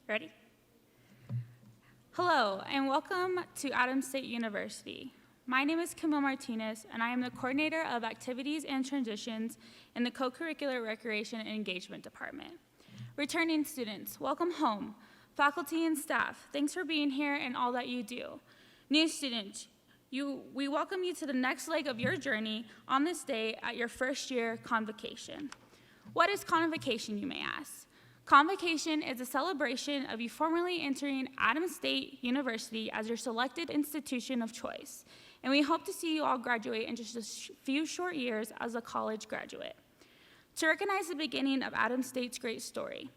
Ready? Hello, and welcome to Adams State University. My name is Camille Martinez, and I am the coordinator of activities and transitions in the co-curricular recreation and engagement department. Returning students, welcome home. Faculty and staff, thanks for being here and all that you do. New students, we welcome you to the next leg of your journey on this day at your first year convocation. What is convocation, you may ask? Convocation is a celebration of you formally entering Adams State University as your selected institution of choice, and we hope to see you all graduate in just a few short years as a college graduate. To recognize the beginning of Adams State's great story,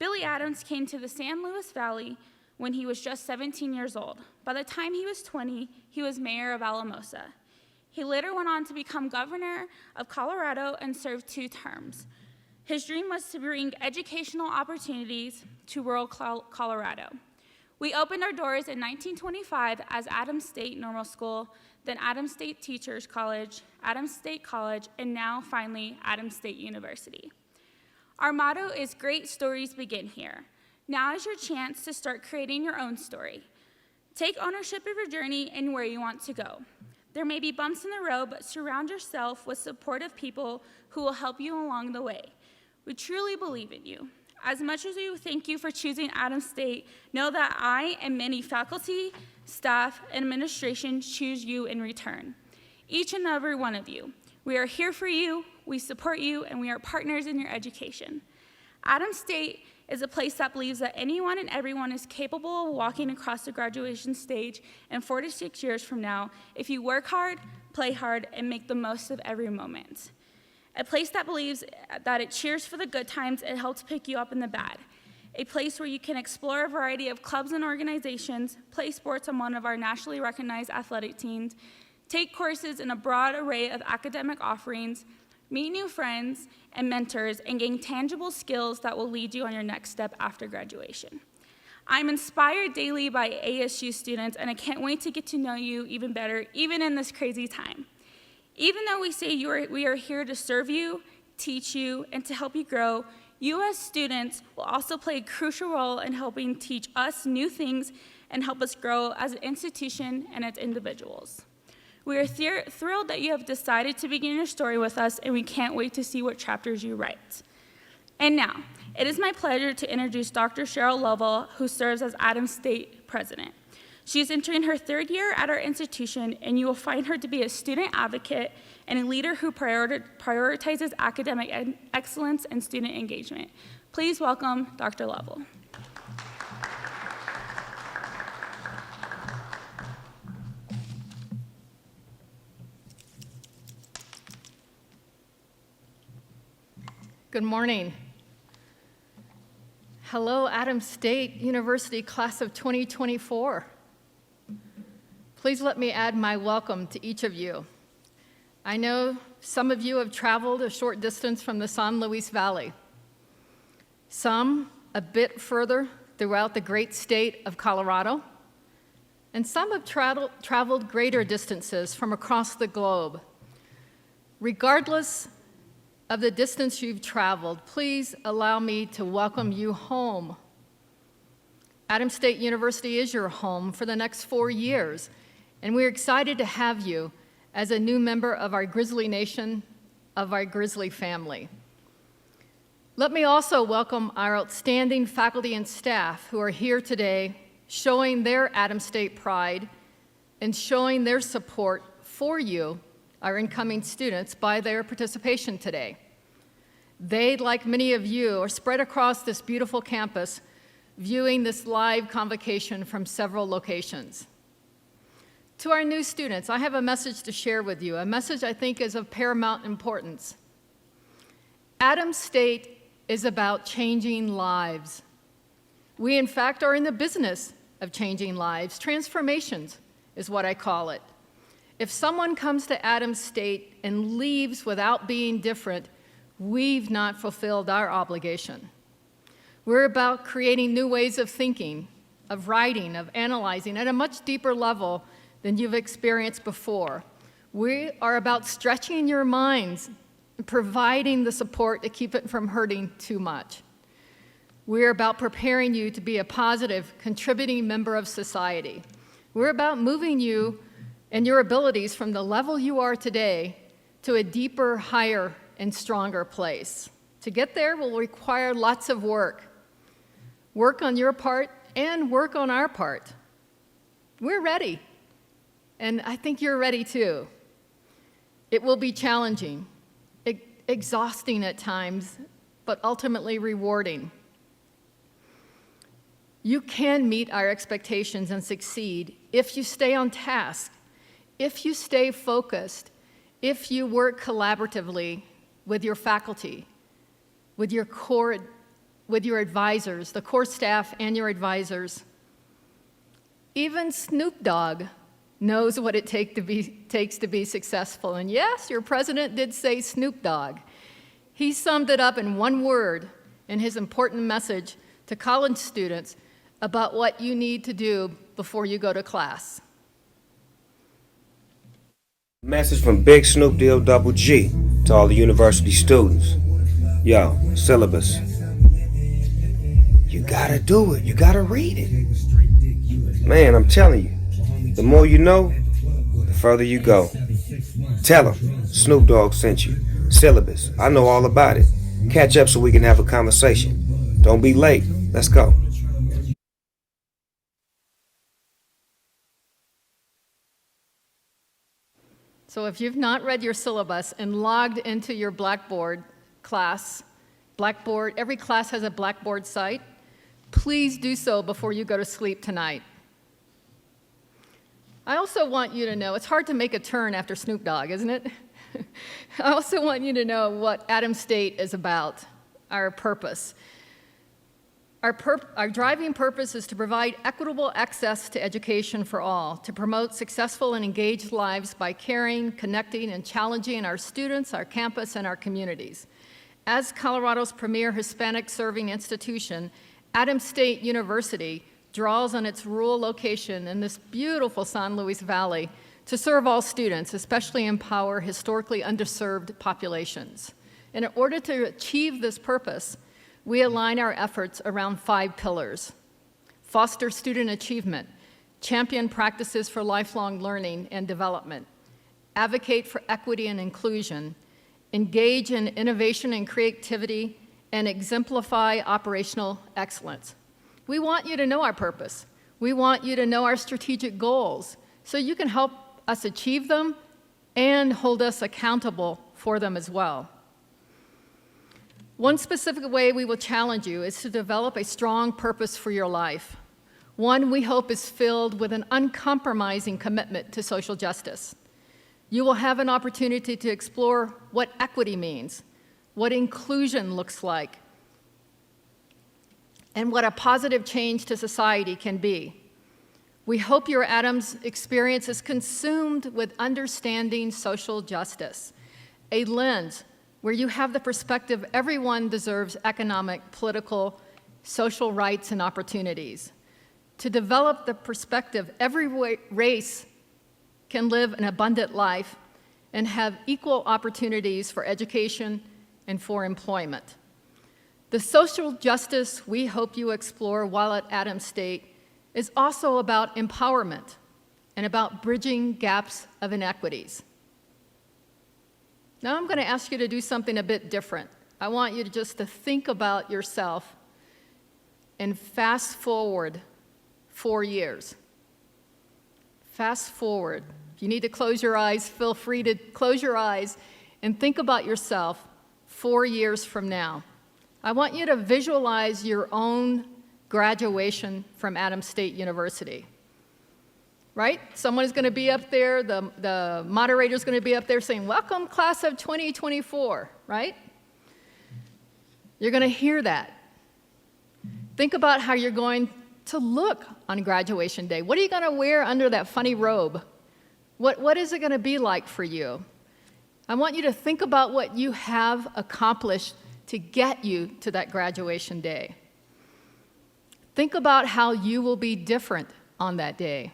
Billy Adams came to the San Luis Valley when he was just 17 years old. By the time he was 20, he was mayor of Alamosa. He later went on to become governor of Colorado and served 2 terms. His dream was to bring educational opportunities to rural Colorado. We opened our doors in 1925 as Adams State Normal School, then Adams State Teachers College, Adams State College, and now finally Adams State University. Our motto is "Great stories begin here." Now is your chance to start creating your own story. Take ownership of your journey and where you want to go. There may be bumps in the road, but surround yourself with supportive people who will help you along the way. We truly believe in you. As much as we thank you for choosing Adams State, know that I and many faculty, staff, and administration choose you in return. Each and every one of you. We are here for you, we support you, and we are partners in your education. Adams State is a place that believes that anyone and everyone is capable of walking across the graduation stage in 4 to 6 years from now if you work hard, play hard, and make the most of every moment. A place that believes that it cheers for the good times and helps pick you up in the bad. A place where you can explore a variety of clubs and organizations, play sports on one of our nationally recognized athletic teams, take courses in a broad array of academic offerings, meet new friends and mentors, and gain tangible skills that will lead you on your next step after graduation. I'm inspired daily by ASU students, and I can't wait to get to know you even better, even in this crazy time. Even though we say we are here to serve you, teach you, and to help you grow, you as students will also play a crucial role in helping teach us new things and help us grow as an institution and as individuals. We are thrilled that you have decided to begin your story with us, and we can't wait to see what chapters you write. And now, it is my pleasure to introduce Dr. Cheryl Lovell, who serves as Adams State President. She is entering her 3rd year at our institution, and you will find her to be a student advocate and a leader who prioritizes academic excellence and student engagement. Please welcome Dr. Lovell. Good morning. Hello, Adams State University class of 2024. Please let me add my welcome to each of you. I know some of you have traveled a short distance from the San Luis Valley, some a bit further throughout the great state of Colorado, and some have traveled greater distances from across the globe. Regardless of the distance you've traveled, please allow me to welcome you home. Adams State University is your home for the next 4 years, and we're excited to have you as a new member of our Grizzly Nation, of our Grizzly family. Let me also welcome our outstanding faculty and staff who are here today showing their Adams State pride and showing their support for you, our incoming students, by their participation today. They, like many of you, are spread across this beautiful campus, viewing this live convocation from several locations. To our new students, I have a message to share with you, a message I think is of paramount importance. Adams State is about changing lives. We, in fact, are in the business of changing lives. Transformations is what I call it. If someone comes to Adams State and leaves without being different, we've not fulfilled our obligation. We're about creating new ways of thinking, of writing, of analyzing at a much deeper level than you've experienced before. We are about stretching your minds and providing the support to keep it from hurting too much. We're about preparing you to be a positive, contributing member of society. We're about moving you and your abilities from the level you are today to a deeper, higher, and stronger place. To get there will require lots of work. Work on your part and work on our part. We're ready, and I think you're ready too. It will be challenging, exhausting at times, but ultimately rewarding. You can meet our expectations and succeed if you stay on task, if you stay focused, if you work collaboratively with your faculty, with your advisors, the core staff and your advisors. Even Snoop Dogg knows what it takes to be successful. And yes, your president did say Snoop Dogg. He summed it up in one word in his important message to college students about what you need to do before you go to class. Message from Big Snoop Deal Double G to all the university students. Yo, syllabus. You gotta do it. You gotta read it. Man, I'm telling you, the more you know, the further you go. Tell them Snoop Dogg sent you. Syllabus. I know all about it. Catch up so we can have a conversation. Don't be late. Let's go. So if you've not read your syllabus and logged into your Blackboard class, every class has a Blackboard site, please do so before you go to sleep tonight. I also want you to know, it's hard to make a turn after Snoop Dogg, isn't it? I also want you to know what Adams State is about, our purpose. Our driving purpose is to provide equitable access to education for all, to promote successful and engaged lives by caring, connecting, and challenging our students, our campus, and our communities. As Colorado's premier Hispanic-serving institution, Adams State University draws on its rural location in this beautiful San Luis Valley to serve all students, especially empower historically underserved populations. And in order to achieve this purpose, we align our efforts around 5 pillars: foster student achievement, champion practices for lifelong learning and development, advocate for equity and inclusion, engage in innovation and creativity, and exemplify operational excellence. We want you to know our purpose. We want you to know our strategic goals so you can help us achieve them and hold us accountable for them as well. One specific way we will challenge you is to develop a strong purpose for your life. One we hope is filled with an uncompromising commitment to social justice. You will have an opportunity to explore what equity means, what inclusion looks like, and what a positive change to society can be. We hope your Adams experience is consumed with understanding social justice, a lens where you have the perspective everyone deserves economic, political, social rights and opportunities. To develop the perspective every race can live an abundant life and have equal opportunities for education and for employment. The social justice we hope you explore while at Adams State is also about empowerment and about bridging gaps of inequities. Now I'm going to ask you to do something a bit different. I want you to think about yourself and fast forward 4 years. Fast forward. If you need to close your eyes, feel free to close your eyes and think about yourself 4 years from now. I want you to visualize your own graduation from Adams State University. Right? Someone is going to be up there, the moderator is going to be up there saying, "Welcome, class of 2024, right? You're going to hear that. Think about how you're going to look on graduation day. What are you going to wear under that funny robe? What is it going to be like for you? I want you to think about what you have accomplished to get you to that graduation day. Think about how you will be different on that day.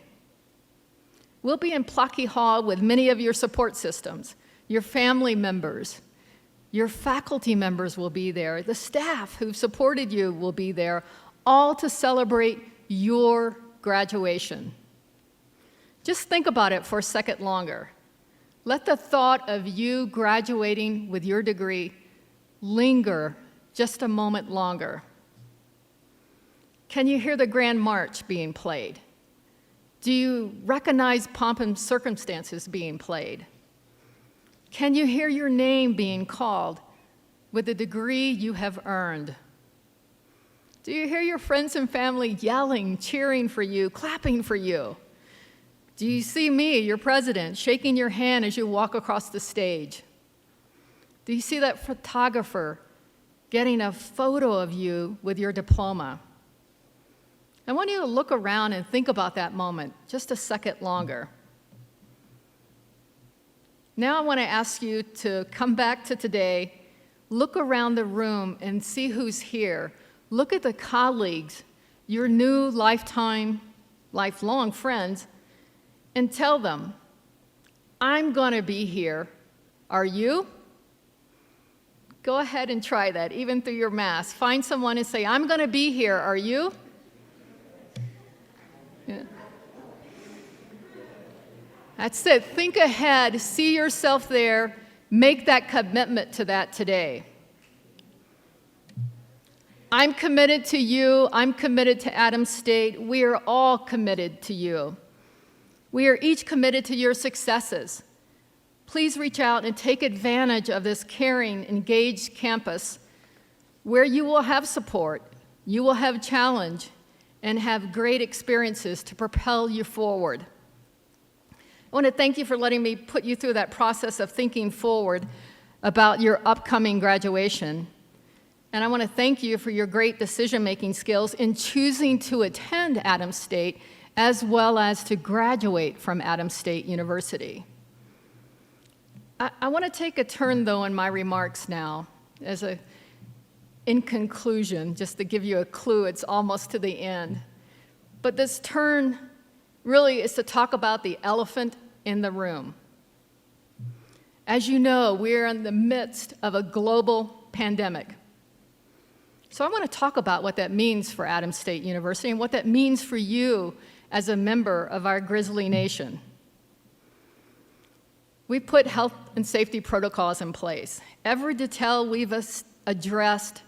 We'll be in Plucky Hall with many of your support systems, your family members, Your faculty members will be there. The staff who've supported you will be there, all to celebrate your graduation. Just think about it for a second longer. Let the thought of you graduating with your degree linger just a moment longer. Can you hear the Grand March being played? Do you recognize pomp and circumstances being played? Can you hear your name being called with the degree you have earned? Do you hear your friends and family yelling, cheering for you, clapping for you? Do you see me, your president, shaking your hand as you walk across the stage? Do you see that photographer getting a photo of you with your diploma? I want you to look around and think about that moment just a second longer. Now I want to ask you to come back to today, look around the room and see who's here. Look at the colleagues, your new lifelong friends, and tell them, I'm going to be here. Are you? Go ahead and try that, even through your mask. Find someone and say, I'm going to be here. Are you? Yeah. That's it. Think ahead. See yourself there. Make that commitment to that today. I'm committed to you. I'm committed to Adams State. We are all committed to you. We are each committed to your successes. Please reach out and take advantage of this caring, engaged campus where you will have support, you will have challenge, and have great experiences to propel you forward. I want to thank you for letting me put you through that process of thinking forward about your upcoming graduation. And I want to thank you for your great decision-making skills in choosing to attend Adams State as well as to graduate from Adams State University. I want to take a turn, though, in my remarks now in conclusion, just to give you a clue, it's almost to the end. But this turn really is to talk about the elephant in the room. As you know, we're in the midst of a global pandemic. So I want to talk about what that means for Adams State University and what that means for you as a member of our Grizzly Nation. We put health and safety protocols in place. Every detail we've addressed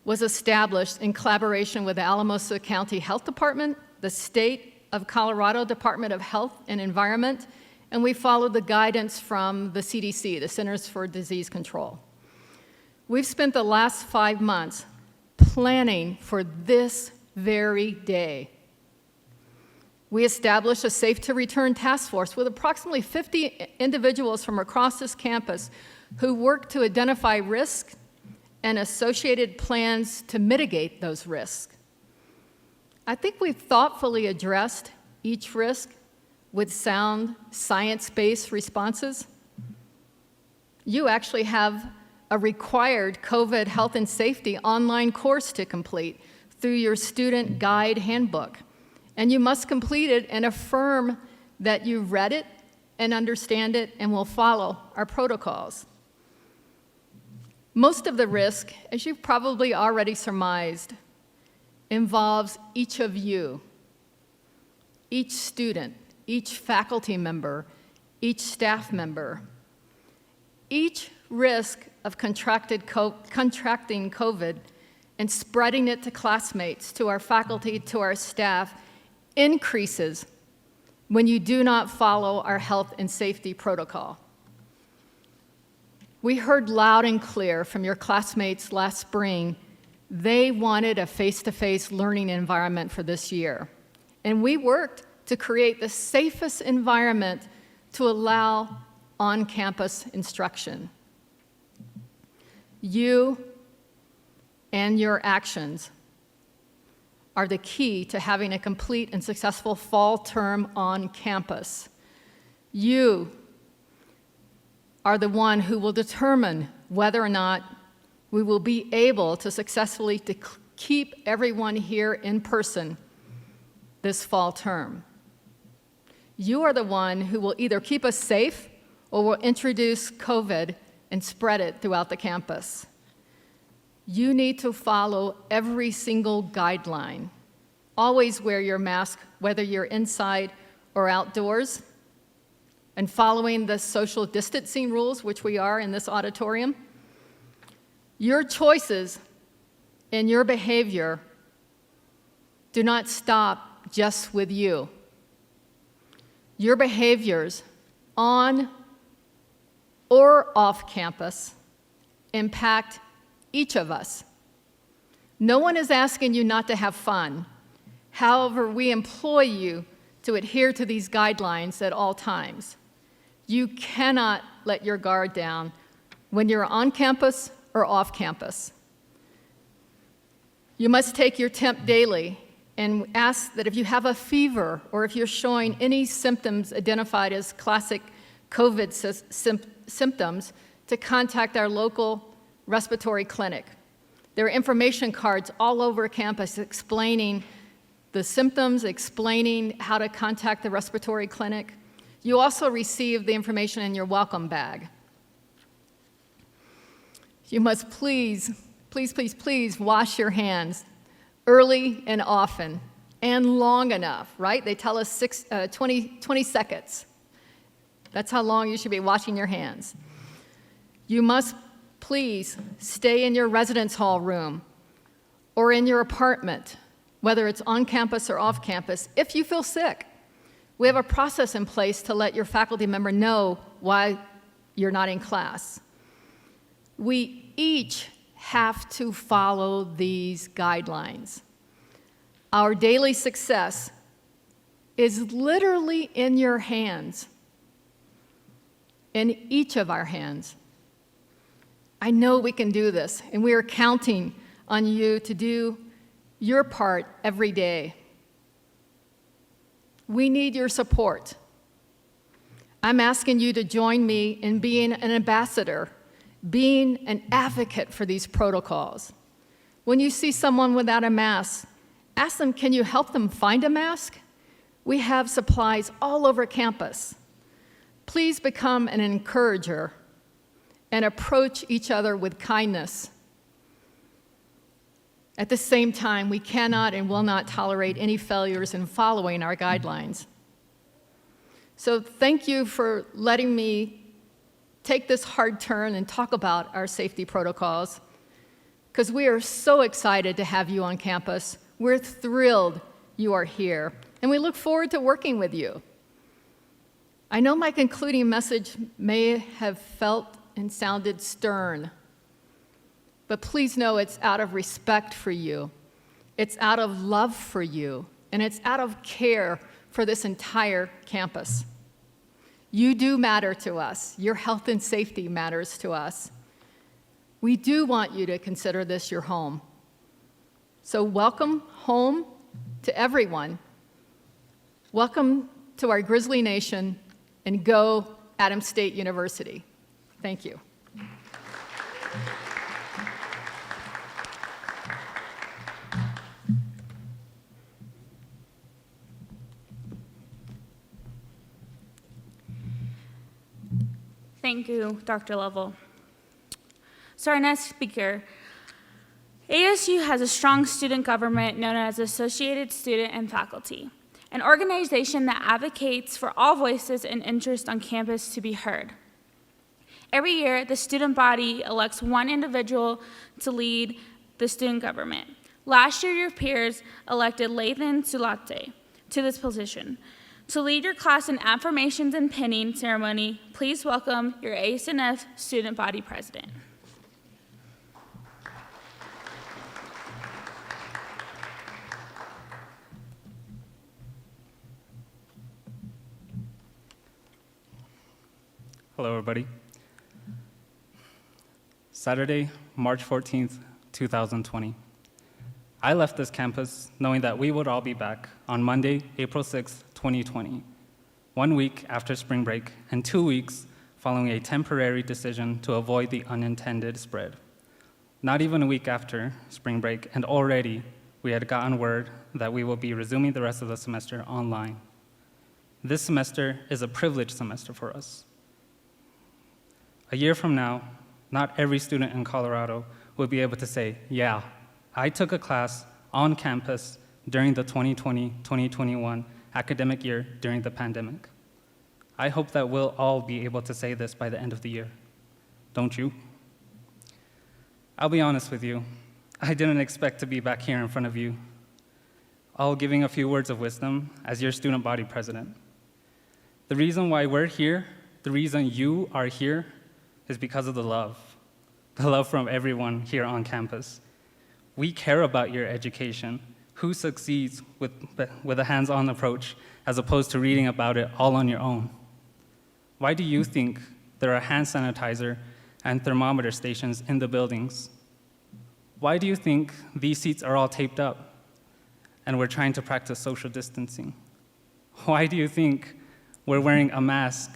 was established in collaboration with the Alamosa County Health Department, the State of Colorado Department of Health and Environment, and we followed the guidance from the CDC, the Centers for Disease Control. We've spent the last 5 months planning for this very day. We established a Safe to Return task force with approximately 50 individuals from across this campus who work to identify risks and associated plans to mitigate those risks. I think we've thoughtfully addressed each risk with sound, science-based responses. You actually have a required COVID health and safety online course to complete through your student guide handbook. And you must complete it and affirm that you read it and understand it and will follow our protocols. Most of the risk, as you've probably already surmised, involves each of you, each student, each faculty member, each staff member. Each risk of contracting COVID and spreading it to classmates, to our faculty, to our staff, increases when you do not follow our health and safety protocol. We heard loud and clear from your classmates last spring, they wanted a face-to-face learning environment for this year. And we worked to create the safest environment to allow on-campus instruction. You and your actions are the key to having a complete and successful fall term on campus. You are the one who will determine whether or not we will be able to successfully keep everyone here in person this fall term. You are the one who will either keep us safe or will introduce COVID and spread it throughout the campus. You need to follow every single guideline. Always wear your mask, whether you're inside or outdoors, and following the social distancing rules, which we are in this auditorium. Your choices and your behavior do not stop just with you. Your behaviors on or off campus impact each of us. No one is asking you not to have fun. However, we employ you to adhere to these guidelines at all times. You cannot let your guard down when you're on campus or off campus. You must take your temp daily and ask that if you have a fever or if you're showing any symptoms identified as classic COVID symptoms, to contact our local respiratory clinic. There are information cards all over campus explaining the symptoms, explaining how to contact the respiratory clinic. You also receive the information in your welcome bag. You must please wash your hands early and often and long enough, right? They tell us 20 seconds. That's how long you should be washing your hands. You must please stay in your residence hall room or in your apartment, whether it's on campus or off campus, if you feel sick. We have a process in place to let your faculty member know why you're not in class. We each have to follow these guidelines. Our daily success is literally in your hands, in each of our hands. I know we can do this, and we are counting on you to do your part every day. We need your support. I'm asking you to join me in being an ambassador, being an advocate for these protocols. When you see someone without a mask, ask them, can you help them find a mask? We have supplies all over campus. Please become an encourager and approach each other with kindness. At the same time, we cannot and will not tolerate any failures in following our guidelines. So thank you for letting me take this hard turn and talk about our safety protocols, because we are so excited to have you on campus. We're thrilled you are here, and we look forward to working with you. I know my concluding message may have felt and sounded stern, but please know it's out of respect for you, it's out of love for you, and it's out of care for this entire campus. You do matter to us. Your health and safety matters to us. We do want you to consider this your home. So welcome home to everyone. Welcome to our Grizzly Nation, and go Adams State University. Thank you. Thank you, Dr. Lovell. So our next speaker, ASU has a strong student government known as Associated Student and Faculty, an organization that advocates for all voices and interests on campus to be heard. Every year, the student body elects one individual to lead the student government. Last year, your peers elected Lathan Sulate to this position. To lead your class in affirmations and pinning ceremony, please welcome your ASNF student body president. Hello, everybody. Saturday, March 14th, 2020. I left this campus knowing that we would all be back on Monday, April 6th, 2020, 1 week after spring break and 2 weeks following a temporary decision to avoid the unintended spread. Not even a week after spring break, and already we had gotten word that we will be resuming the rest of the semester online. This semester is a privileged semester for us. A year from now, not every student in Colorado would be able to say, yeah, I took a class on campus during the 2020-2021 academic year during the pandemic. I hope that we'll all be able to say this by the end of the year. Don't you? I'll be honest with you. I didn't expect to be back here in front of you, all giving a few words of wisdom as your student body president. The reason why we're here, the reason you are here, is because of the love from everyone here on campus. We care about your education, who succeeds with a hands-on approach as opposed to reading about it all on your own. Why do you think there are hand sanitizer and thermometer stations in the buildings? Why do you think these seats are all taped up and we're trying to practice social distancing? Why do you think we're wearing a mask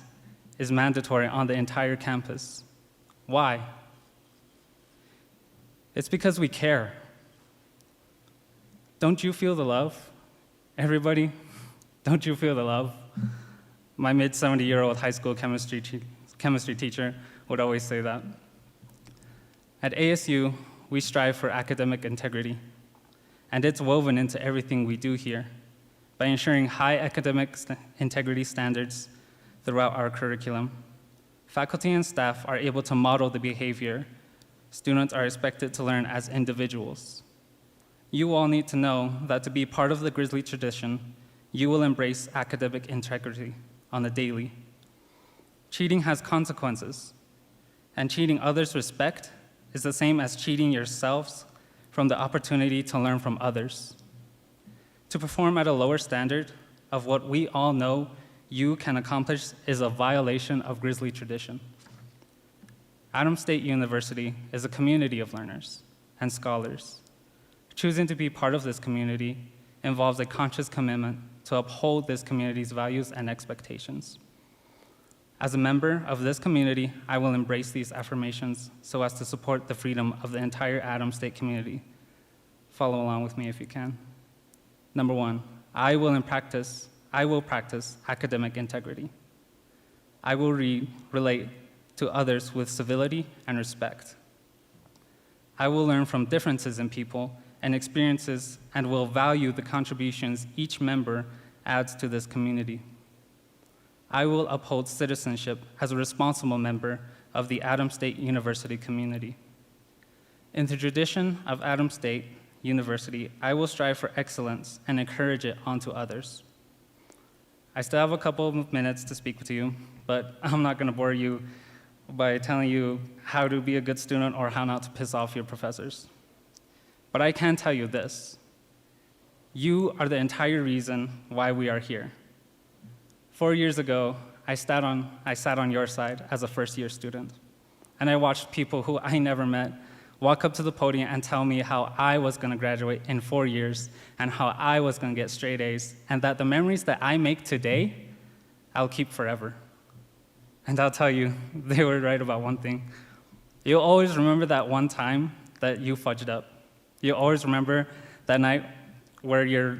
is mandatory on the entire campus? Why? It's because we care. Don't you feel the love? Everybody, don't you feel the love? My mid-70-year-old high school chemistry teacher would always say that. At ASU, we strive for academic integrity, and it's woven into everything we do here by ensuring high academic integrity standards throughout our curriculum. Faculty and staff are able to model the behavior students are expected to learn as individuals. You all need to know that to be part of the Grizzly tradition, you will embrace academic integrity on the daily. Cheating has consequences, and cheating others' respect is the same as cheating yourselves from the opportunity to learn from others. To perform at a lower standard of what we all know you can accomplish is a violation of Grizzly tradition. Adams State University is a community of learners and scholars. Choosing to be part of this community involves a conscious commitment to uphold this community's values and expectations. As a member of this community, I will embrace these affirmations so as to support the freedom of the entire Adams State community. Follow along with me if you can. Number one, I will practice academic integrity. I will relate to others with civility and respect. I will learn from differences in people and experiences and will value the contributions each member adds to this community. I will uphold citizenship as a responsible member of the Adams State University community. In the tradition of Adams State University, I will strive for excellence and encourage it onto others. I still have a couple of minutes to speak to you, but I'm not going to bore you by telling you how to be a good student or how not to piss off your professors. But I can tell you this. You are the entire reason why we are here. 4 years ago, I sat on your side as a first-year student, and I watched people who I never met walk up to the podium and tell me how I was going to graduate in 4 years and how I was going to get straight A's, and that the memories that I make today, I'll keep forever. And I'll tell you, they were right about one thing. You'll always remember that one time that you fudged up. You'll always remember that night where you're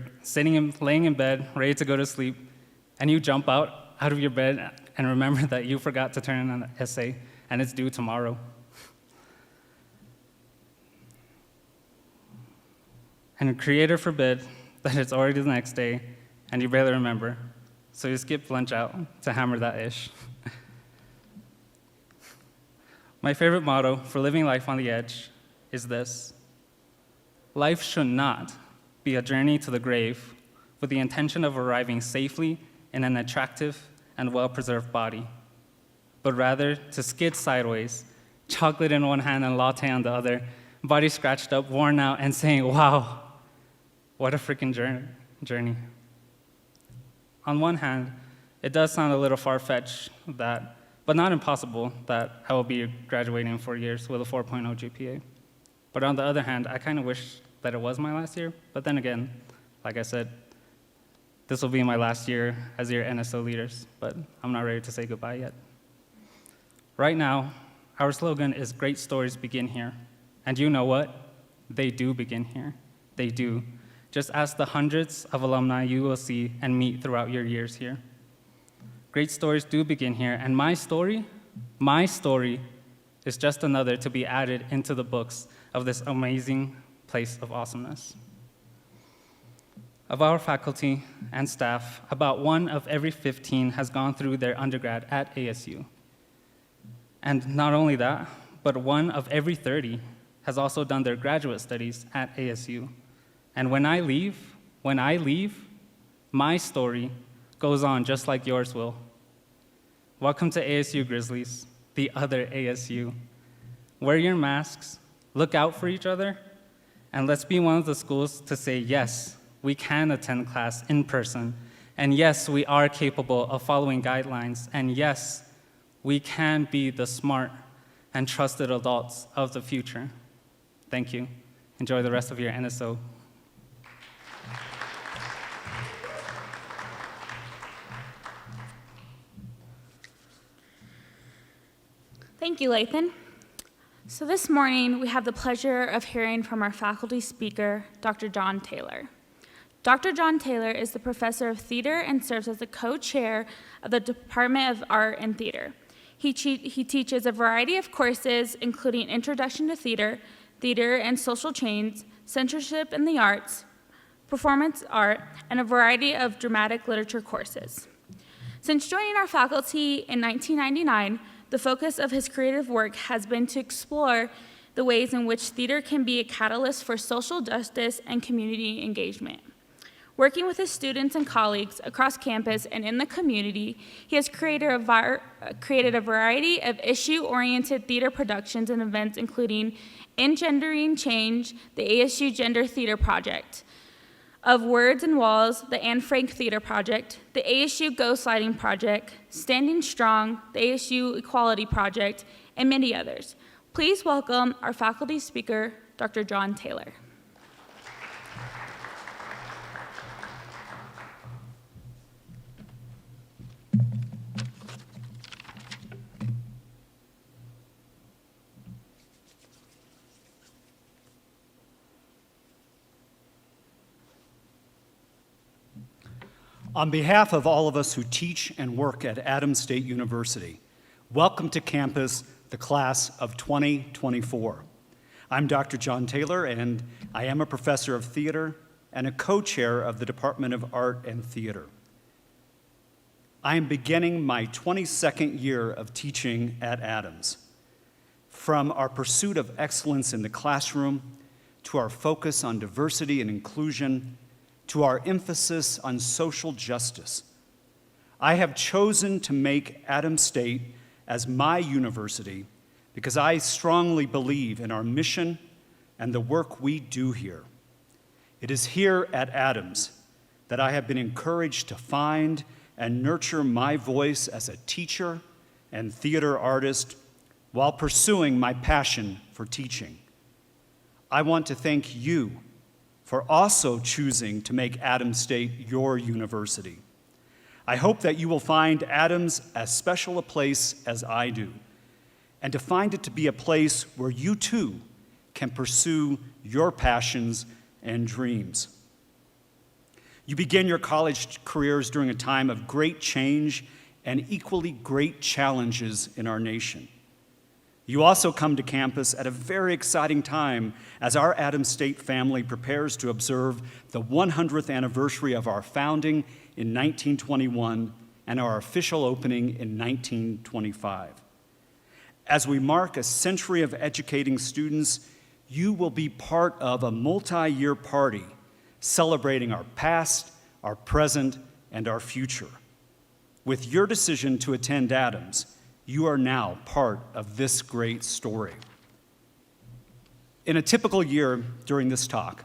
laying in bed, ready to go to sleep, and you jump out of your bed and remember that you forgot to turn in an essay, and it's due tomorrow. And creator forbid that it's already the next day, and you barely remember, so you skip lunch out to hammer that ish. My favorite motto for living life on the edge is this: life should not be a journey to the grave with the intention of arriving safely in an attractive and well-preserved body, but rather to skid sideways, chocolate in one hand and latte on the other, body scratched up, worn out, and saying, wow, what a freaking journey. On one hand, it does sound a little far-fetched but not impossible, that I will be graduating in 4 years with a 4.0 GPA. But on the other hand, I kind of wish that it was my last year, but then again, like I said, this will be my last year as your NSO leaders, but I'm not ready to say goodbye yet. Right now, our slogan is "Great stories begin here." And you know what? They do begin here. They do. Just ask the hundreds of alumni you will see and meet throughout your years here. Great stories do begin here, and my story is just another to be added into the books of this amazing place of awesomeness. Of our faculty and staff, about 1 of every 15 has gone through their undergrad at ASU. And not only that, but 1 of every 30 has also done their graduate studies at ASU. And when I leave, my story goes on just like yours will. Welcome to ASU Grizzlies, the other ASU. Wear your masks, look out for each other, and let's be one of the schools to say, yes, we can attend class in person, and yes, we are capable of following guidelines, and yes, we can be the smart and trusted adults of the future. Thank you. Enjoy the rest of your NSO. Thank you, Lathan. So this morning, we have the pleasure of hearing from our faculty speaker, Dr. John Taylor. Dr. John Taylor is the professor of theater and serves as the co-chair of the Department of Art and Theater. He teaches a variety of courses, including Introduction to Theater, Theater and Social Change, Censorship in the Arts, Performance Art, and a variety of dramatic literature courses. Since joining our faculty in 1999, the focus of his creative work has been to explore the ways in which theater can be a catalyst for social justice and community engagement. Working with his students and colleagues across campus and in the community, he has created a variety of issue-oriented theater productions and events, including Engendering Change, the ASU Gender Theater Project, Of Words and Walls, the Anne Frank Theater Project, the ASU Ghostlighting Project, Standing Strong, the ASU Equality Project, and many others. Please welcome our faculty speaker, Dr. John Taylor. On behalf of all of us who teach and work at Adams State University, welcome to campus, the class of 2024. I'm Dr. John Taylor, and I am a professor of theater and a co-chair of the Department of Art and Theater. I am beginning my 22nd year of teaching at Adams. From our pursuit of excellence in the classroom, to our focus on diversity and inclusion, to our emphasis on social justice, I have chosen to make Adams State as my university because I strongly believe in our mission and the work we do here. It is here at Adams that I have been encouraged to find and nurture my voice as a teacher and theater artist while pursuing my passion for teaching. I want to thank you for also choosing to make Adams State your university. I hope that you will find Adams as special a place as I do, and to find it to be a place where you too can pursue your passions and dreams. You begin your college careers during a time of great change and equally great challenges in our nation. You also come to campus at a very exciting time as our Adams State family prepares to observe the 100th anniversary of our founding in 1921 and our official opening in 1925. As we mark a century of educating students, you will be part of a multi-year party celebrating our past, our present, and our future. With your decision to attend Adams, you are now part of this great story. In a typical year during this talk,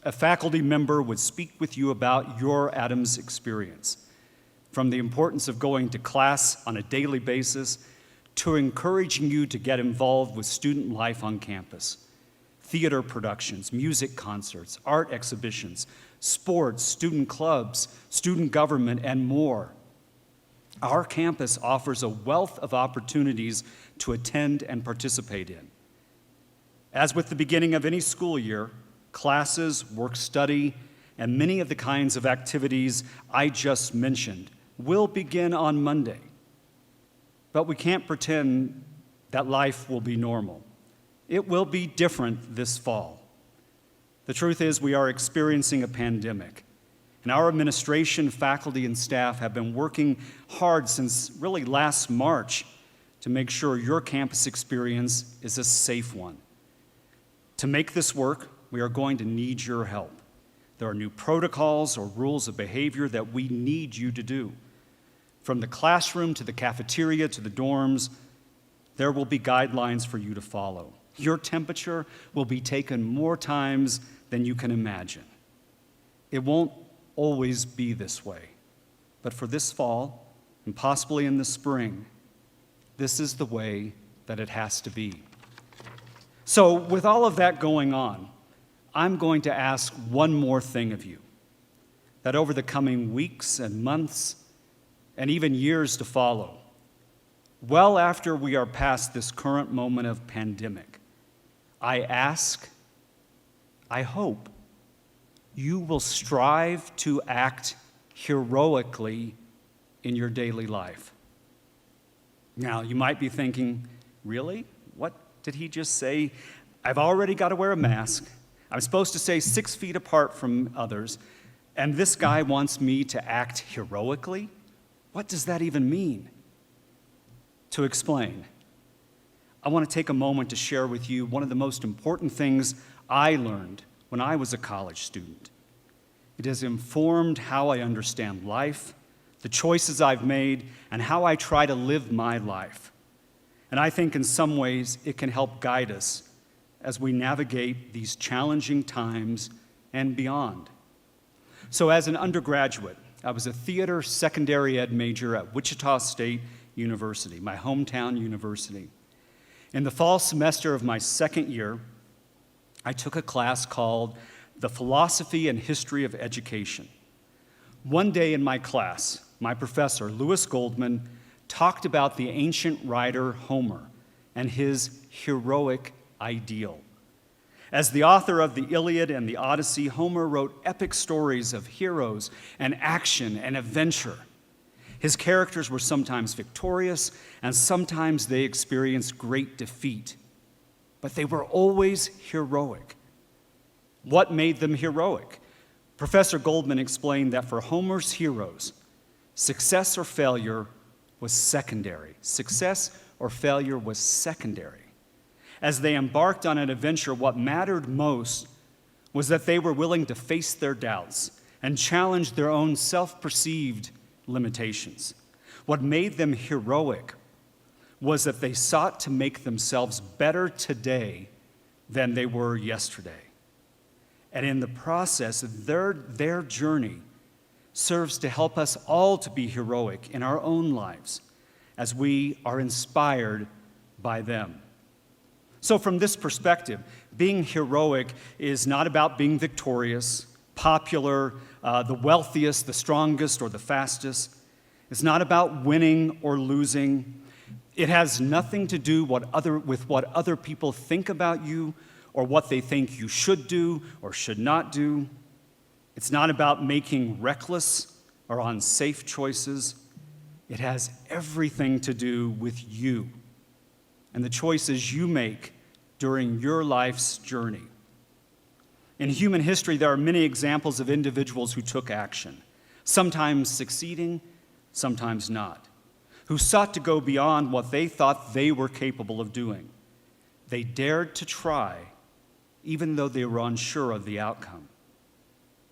a faculty member would speak with you about your Adams experience, from the importance of going to class on a daily basis to encouraging you to get involved with student life on campus, theater productions, music concerts, art exhibitions, sports, student clubs, student government, and more. Our campus offers a wealth of opportunities to attend and participate in. As with the beginning of any school year, classes, work-study, and many of the kinds of activities I just mentioned will begin on Monday. But we can't pretend that life will be normal. It will be different this fall. The truth is, we are experiencing a pandemic, and our administration, faculty, and staff have been working hard since really last March to make sure your campus experience is a safe one. To make this work, we are going to need your help. There are new protocols or rules of behavior that we need you to do. From the classroom to the cafeteria to the dorms, there will be guidelines for you to follow. Your temperature will be taken more times than you can imagine. It won't always be this way, but for this fall, and possibly in the spring, this is the way that it has to be. So, with all of that going on, I'm going to ask one more thing of you, that over the coming weeks and months, and even years to follow, well after we are past this current moment of pandemic, I hope you will strive to act heroically in your daily life. Now, you might be thinking, really? What did he just say? I've already got to wear a mask. I'm supposed to stay 6 feet apart from others, and this guy wants me to act heroically? What does that even mean? To explain, I want to take a moment to share with you one of the most important things I learned when I was a college student. It has informed how I understand life, the choices I've made, and how I try to live my life. And I think in some ways it can help guide us as we navigate these challenging times and beyond. So as an undergraduate, I was a theater secondary ed major at Wichita State University, my hometown university. In the fall semester of my second year, I took a class called The Philosophy and History of Education. One day in my class, my professor, Lewis Goldman, talked about the ancient writer Homer and his heroic ideal. As the author of the Iliad and the Odyssey, Homer wrote epic stories of heroes and action and adventure. His characters were sometimes victorious, and sometimes they experienced great defeat. But they were always heroic. What made them heroic? Professor Goldman explained that for Homer's heroes, success or failure was secondary. Success or failure was secondary. As they embarked on an adventure, what mattered most was that they were willing to face their doubts and challenge their own self-perceived limitations. What made them heroic was that they sought to make themselves better today than they were yesterday. And in the process, their journey serves to help us all to be heroic in our own lives as we are inspired by them. So from this perspective, being heroic is not about being victorious, popular, the wealthiest, the strongest, or the fastest. It's not about winning or losing. It has nothing to do with what other people think about you or what they think you should do or should not do. It's not about making reckless or unsafe choices. It has everything to do with you and the choices you make during your life's journey. In human history, there are many examples of individuals who took action, sometimes succeeding, sometimes not, who sought to go beyond what they thought they were capable of doing. They dared to try, even though they were unsure of the outcome.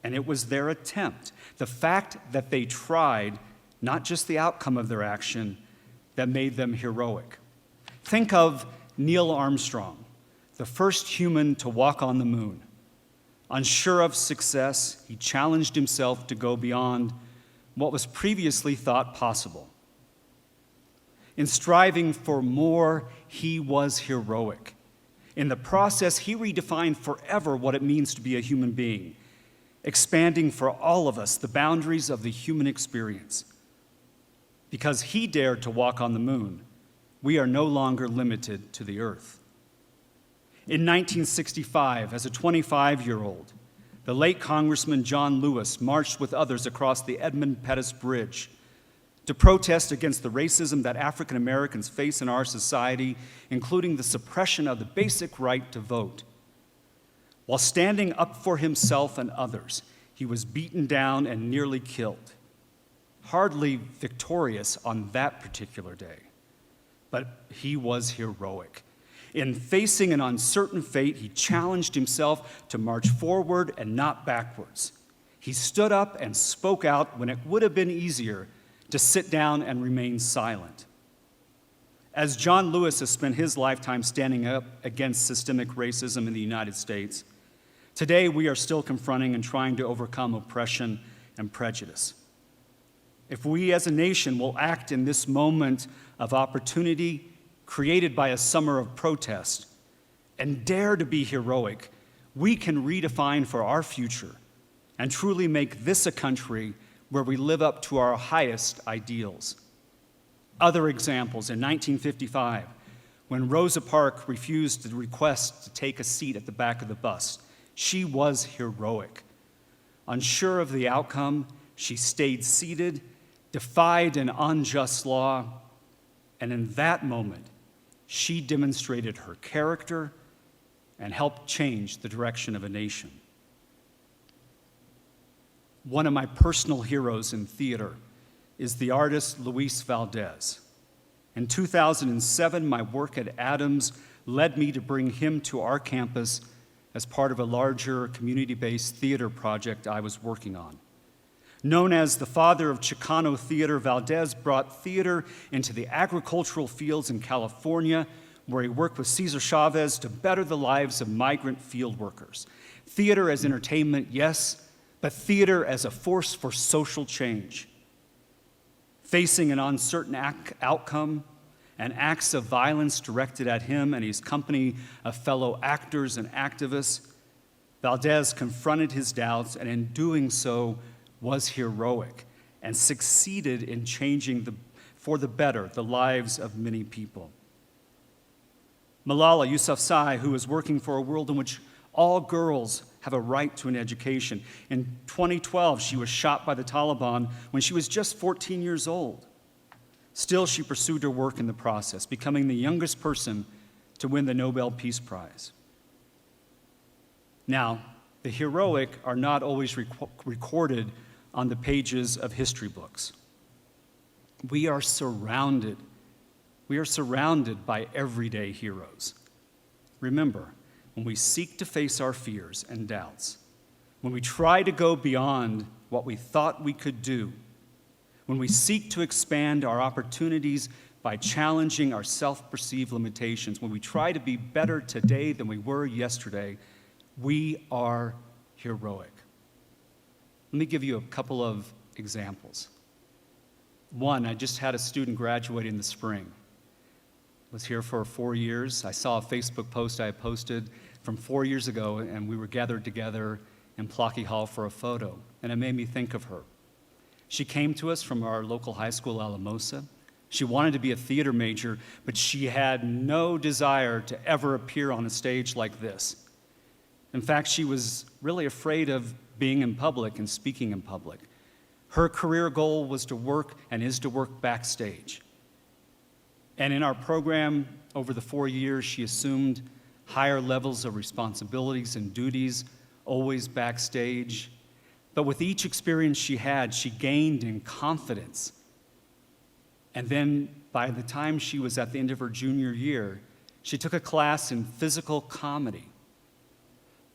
And it was their attempt, the fact that they tried, not just the outcome of their action, that made them heroic. Think of Neil Armstrong, the first human to walk on the moon. Unsure of success, he challenged himself to go beyond what was previously thought possible. In striving for more, he was heroic. In the process, he redefined forever what it means to be a human being, expanding for all of us the boundaries of the human experience. Because he dared to walk on the moon, we are no longer limited to the earth. In 1965, as a 25-year-old, the late Congressman John Lewis marched with others across the Edmund Pettus Bridge to protest against the racism that African Americans face in our society, including the suppression of the basic right to vote. While standing up for himself and others, he was beaten down and nearly killed. Hardly victorious on that particular day, but he was heroic. In facing an uncertain fate, he challenged himself to march forward and not backwards. He stood up and spoke out when it would have been easier to sit down and remain silent. As John Lewis has spent his lifetime standing up against systemic racism in the United States, today we are still confronting and trying to overcome oppression and prejudice. If we as a nation will act in this moment of opportunity created by a summer of protest and dare to be heroic, we can redefine for our future and truly make this a country where we live up to our highest ideals. Other examples, in 1955, when Rosa Parks refused the request to take a seat at the back of the bus, she was heroic. Unsure of the outcome, she stayed seated, defied an unjust law, and in that moment, she demonstrated her character and helped change the direction of a nation. One of my personal heroes in theater is the artist Luis Valdez. In 2007, my work at Adams led me to bring him to our campus as part of a larger community-based theater project I was working on. Known as the father of Chicano theater, Valdez brought theater into the agricultural fields in California, where he worked with Cesar Chavez to better the lives of migrant field workers. Theater as entertainment, yes, but theater as a force for social change. Facing an uncertain outcome and acts of violence directed at him and his company of fellow actors and activists, Valdez confronted his doubts and in doing so was heroic and succeeded in changing for the better the lives of many people. Malala Yousafzai, who is working for a world in which all girls have a right to an education. In 2012, she was shot by the Taliban when she was just 14 years old. Still, she pursued her work in the process, becoming the youngest person to win the Nobel Peace Prize. Now, the heroic are not always recorded on the pages of history books. We are surrounded by everyday heroes. Remember, when we seek to face our fears and doubts, when we try to go beyond what we thought we could do, when we seek to expand our opportunities by challenging our self-perceived limitations, when we try to be better today than we were yesterday, we are heroic. Let me give you a couple of examples. One, I just had a student graduate in the spring. Was here for 4 years. I saw a Facebook post I had posted from 4 years ago, and we were gathered together in Plocky Hall for a photo, and it made me think of her. She came to us from our local high school, Alamosa. She wanted to be a theater major, but she had no desire to ever appear on a stage like this. In fact, she was really afraid of being in public and speaking in public. Her career goal was to work and is to work backstage. And in our program, over the 4 years, she assumed higher levels of responsibilities and duties, always backstage. But with each experience she had, she gained in confidence. And then by the time she was at the end of her junior year, she took a class in physical comedy.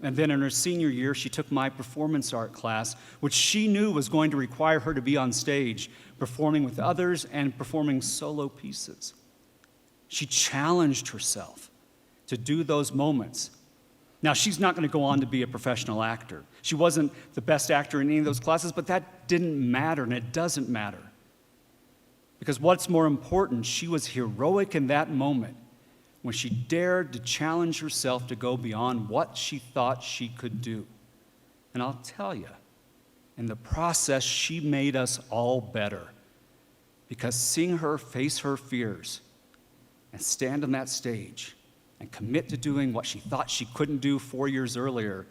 And then in her senior year, she took my performance art class, which she knew was going to require her to be on stage, performing with others and performing solo pieces. She challenged herself to do those moments. Now, she's not going to go on to be a professional actor. She wasn't the best actor in any of those classes, but that didn't matter, and it doesn't matter. Because what's more important, she was heroic in that moment when she dared to challenge herself to go beyond what she thought she could do. And I'll tell you, in the process, she made us all better. Because seeing her face her fears and stand on that stage and commit to doing what she thought she couldn't do 4 years earlier,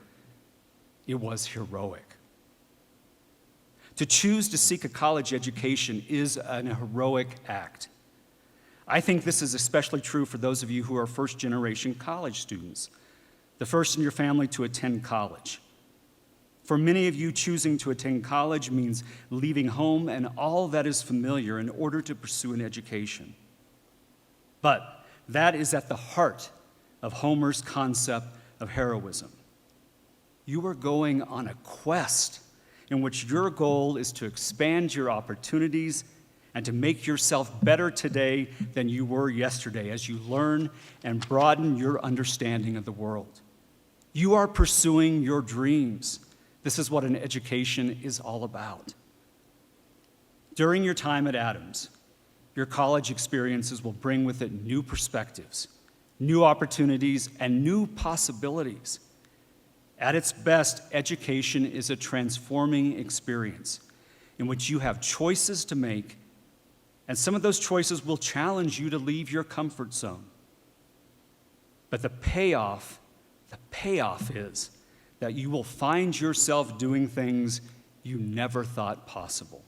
it was heroic. To choose to seek a college education is an heroic act. I think this is especially true for those of you who are first-generation college students, the first in your family to attend college. For many of you, choosing to attend college means leaving home and all that is familiar in order to pursue an education. But that is at the heart of Homer's concept of heroism. You are going on a quest in which your goal is to expand your opportunities and to make yourself better today than you were yesterday as you learn and broaden your understanding of the world. You are pursuing your dreams. This is what an education is all about. During your time at Adams, your college experiences will bring with it new perspectives, new opportunities, and new possibilities. At its best, education is a transforming experience in which you have choices to make, and some of those choices will challenge you to leave your comfort zone. But the payoff is that you will find yourself doing things you never thought possible.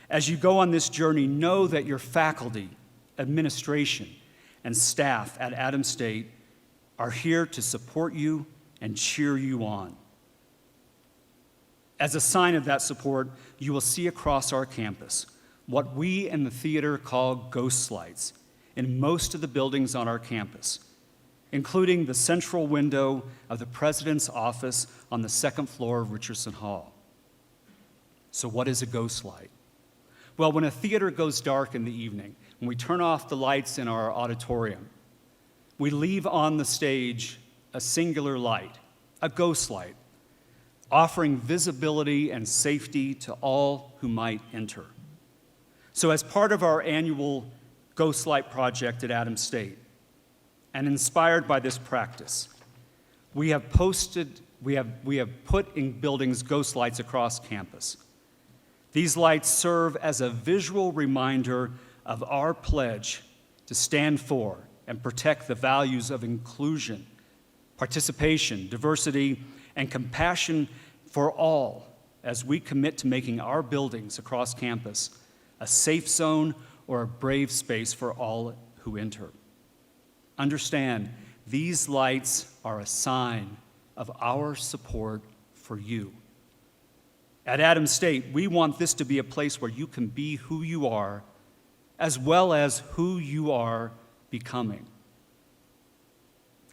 As you go on this journey, know that your faculty, administration, and staff at Adams State are here to support you and cheer you on. As a sign of that support, you will see across our campus what we in the theater call ghost lights in most of the buildings on our campus, including the central window of the president's office on the second floor of Richardson Hall. So what is a ghost light? Well, when a theater goes dark in the evening, when we turn off the lights in our auditorium, we leave on the stage a singular light, a ghost light, offering visibility and safety to all who might enter. So as part of our annual Ghost Light project at Adams State, and inspired by this practice, we have put in buildings ghost lights across campus. These lights serve as a visual reminder of our pledge to stand for and protect the values of inclusion, participation, diversity, and compassion for all as we commit to making our buildings across campus a safe zone or a brave space for all who enter. Understand, these lights are a sign of our support for you. At Adams State, we want this to be a place where you can be who you are, as well as who you are becoming.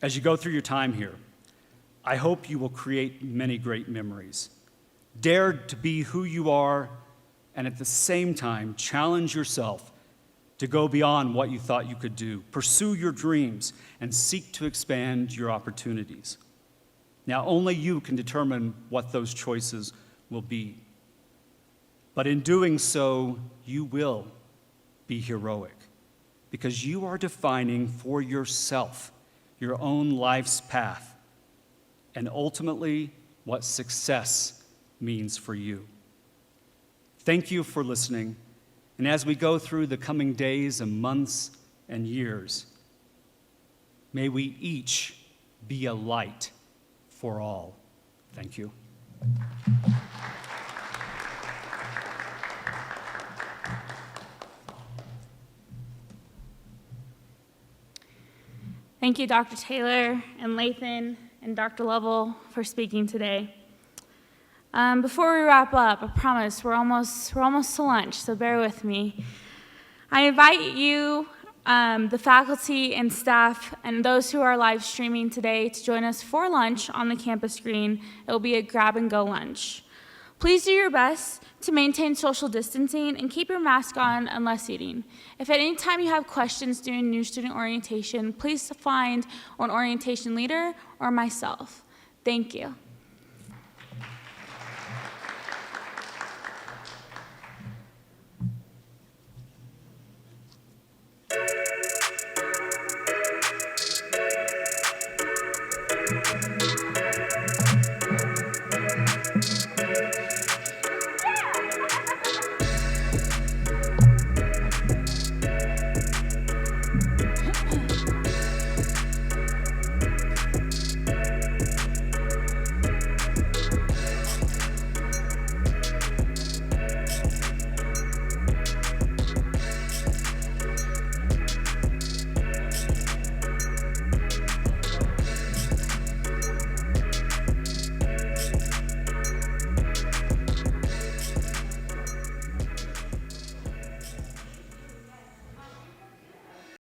As you go through your time here, I hope you will create many great memories. Dare to be who you are, and at the same time, challenge yourself to go beyond what you thought you could do. Pursue your dreams and seek to expand your opportunities. Now, only you can determine what those choices will be. But in doing so, you will be heroic because you are defining for yourself your own life's path and ultimately what success means for you. Thank you for listening. And as we go through the coming days and months and years, may we each be a light for all. Thank you. Thank you, Dr. Taylor and Lathan and Dr. Lovell for speaking today. Before we wrap up, I promise we're almost to lunch, so bear with me. I invite you, the faculty and staff, and those who are live streaming today to join us for lunch on the campus green. It will be a grab-and-go lunch. Please do your best to maintain social distancing and keep your mask on unless eating. If at any time you have questions during new student orientation, please find an orientation leader or myself. Thank you.